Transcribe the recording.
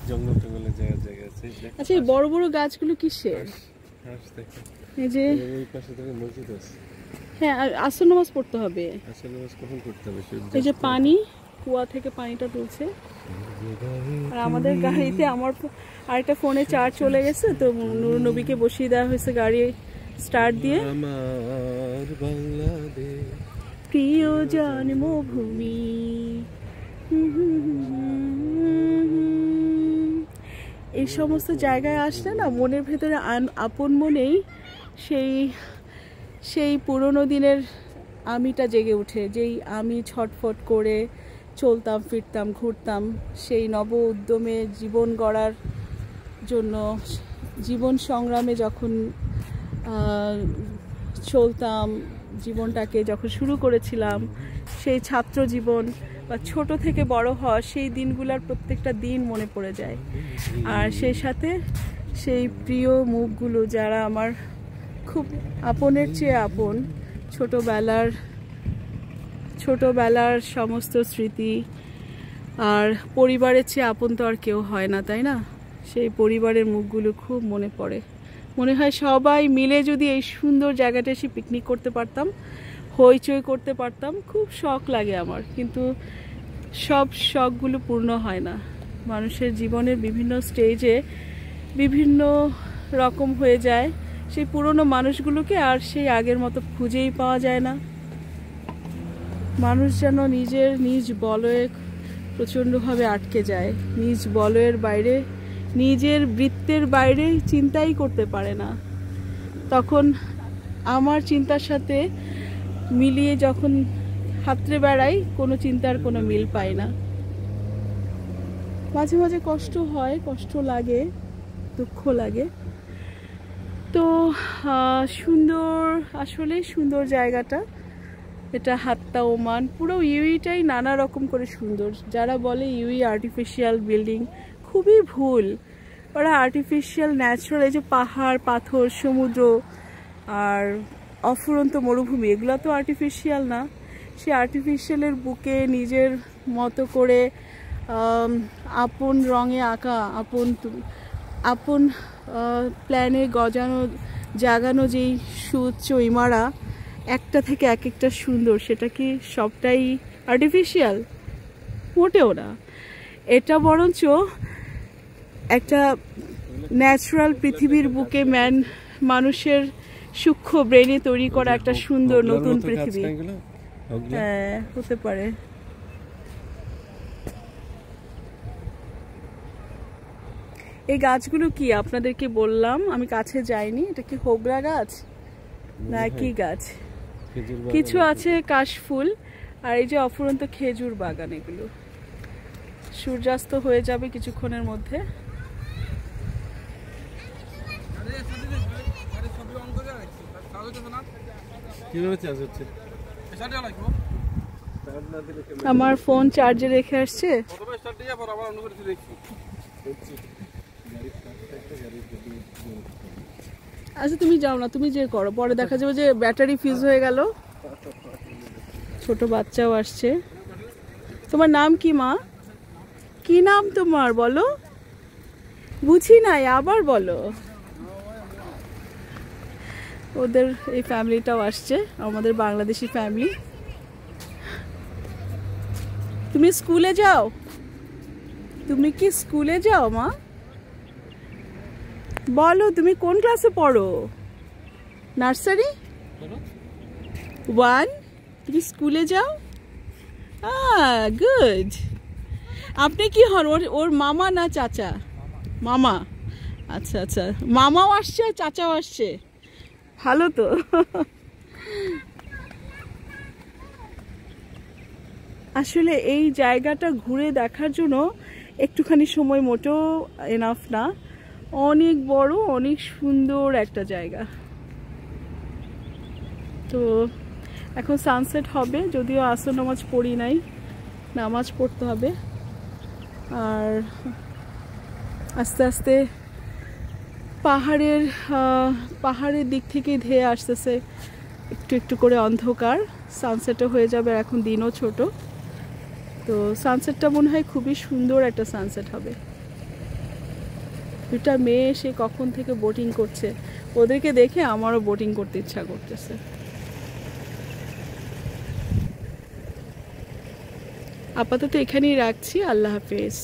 জঙ্গল টঙ্গলের জায়গা আছে। আচ্ছা, এই বড় বড় গাছগুলো কিসের? এই যে ওই পাশে থেকে মসজিদ আছে। হ্যাঁ, আর আসর নামাজ পড়তে হবে। আসর নামাজ কখন পড়তে হবে? এই যে পানি, কুয়া থেকে পানিটা তুলছে। আর আমাদের গাড়িতে আমার আরেকটা ফোনে চার্জ চলে গেছে, তো নূর নবীকে বসিয়ে দেওয়া হয়েছে গাড়ি স্টার্ট দিয়ে। আমার বাংলাদেশ প্রিয় জন্মভূমি। এই সমস্ত জায়গায় আসলে না মনের ভেতরে আপন মনেই সেই পুরনো দিনের আমিটা জেগে ওঠে, যেই আমি ছটফট করে চলতাম, ফিরতাম, ঘুরতাম, সেই নব উদ্যমে জীবন গড়ার জন্য, জীবন সংগ্রামে যখন চলতাম, জীবনটাকে যখন শুরু করেছিলাম, সেই ছাত্র জীবন বা ছোট থেকে বড় হওয়া, সেই দিনগুলোর প্রত্যেকটা দিন মনে পড়ে যায়। আর সেই সাথে সেই প্রিয় মুখগুলো, যারা আমার খুব আপনের চেয়ে আপন, ছোটবেলার সমস্ত স্মৃতি। আর পরিবারের চেয়ে আপন তো আর কেউ হয় না, তাই না? সেই পরিবারের মুখগুলো খুব মনে পড়ে। মনে হয় সবাই মিলে যদি এই সুন্দর জায়গাটা এসে পিকনিক করতে পারতাম, হইচই করতে পারতাম। খুব শখ লাগে আমার, কিন্তু সব শখগুলো পূর্ণ হয় না। মানুষের জীবনের বিভিন্ন স্টেজে বিভিন্ন রকম হয়ে যায়। সেই পুরনো মানুষগুলোকে আর সেই আগের মতো খুঁজেই পাওয়া যায় না। মানুষ যেন নিজ বলয়ে প্রচণ্ডভাবে আটকে যায়, নিজ বলয়ের বাইরে, নিজের বৃত্তের বাইরে চিন্তাই করতে পারে না। তখন আমার চিন্তার সাথে মিলিয়ে যখন হাতড়ে বেড়াই, কোনো চিন্তার কোনো মিল পাই না। মাঝে মাঝে কষ্ট হয়, কষ্ট লাগে, দুঃখ লাগে। তো সুন্দর, আসলে সুন্দর জায়গাটা। এটা হাত্তা ওমান, পুরো ইউইটাই নানা রকম করে সুন্দর। যারা বলে ইউই আর্টিফিশিয়াল বিল্ডিং, খুবই ভুল। ওরা আর্টিফিশিয়াল, ন্যাচারাল, এই যে পাহাড়, পাথর, সমুদ্র আর অফুরন্ত মরুভূমি, এগুলো তো আর্টিফিশিয়াল না। সে আর্টিফিশিয়ালের বুকে নিজের মতো করে আপন রঙে আঁকা, আপন প্ল্যানে জাগানো যেই সুউচ্চ ইমারা, একটা থেকে এক একটা সুন্দর, সেটা কি সবটাই আর্টিফিশিয়াল? মোটেও না। এটা বরঞ্চ একটা ন্যাচারাল পৃথিবীর বুকে মানুষের সূক্ষ্ম ব্রেনে তৈরি করা একটা সুন্দর নতুন পৃথিবী। হ্যাঁ, হতে পারে। এই গাছগুলো কি আপনাদেরকে বললাম, আমি কাছে যাইনি। এটা কি হোগলা গাছ না কি গাছ? কিছু আছে কাশফুল, আর এই যে অফুরন্ত খেজুর বাগান। এগুলো সূর্যাস্ত হয়ে যাবে কিছুক্ষণের মধ্যে। আমার ফোন চার্জে রেখে আসছে। আচ্ছা, তুমি যাও না, তুমি যে করো, পরে দেখা যাবে যে ব্যাটারি ফিউজ হয়ে গেল। ছোট বাচ্চাও আসছে। তোমার নাম কি মা? কি নাম তোমার বলো? বুঝি নাই, আবার বলো। ওদের এই ফ্যামিলিটাও আসছে, আমাদের বাংলাদেশি ফ্যামিলি। তুমি স্কুলে যাও? তুমি কি স্কুলে যাও মা? বলো, তুমি কোন ক্লাসে পড়ো? নার্সারি 1? তুমি স্কুলে যাও? গুড। আপনি কি হন? ওর মামা না চাচা? মামা। আচ্ছা আচ্ছা, মামাও আসছে আর চাচাও আসছে, ভালো তো। আসলে এই জায়গাটা ঘুরে দেখার জন্য একটুখানি সময় মোটেও এনাফ না। অনেক বড়, অনেক সুন্দর একটা জায়গা। তো এখন সানসেট হবে, যদিও আসর নামাজ পড়ি নাই, নামাজ পড়তে হবে। আর আস্তে আস্তে পাহাড়ের দিক থেকে ধেয়ে আসতেছে একটু একটু করে অন্ধকার। সানসেটও হয়ে যাবে, এখন দিনও ছোট। তো সানসেটটা মনে হয় খুবই সুন্দর একটা সানসেট হবে। দুটা মেয়ে এসে কখন থেকে বোটিং করছে, ওদেরকে দেখে আমারও বোটিং করতে ইচ্ছা করতেছে। আপাতত এখানেই রাখছি, আল্লাহ হাফেজ।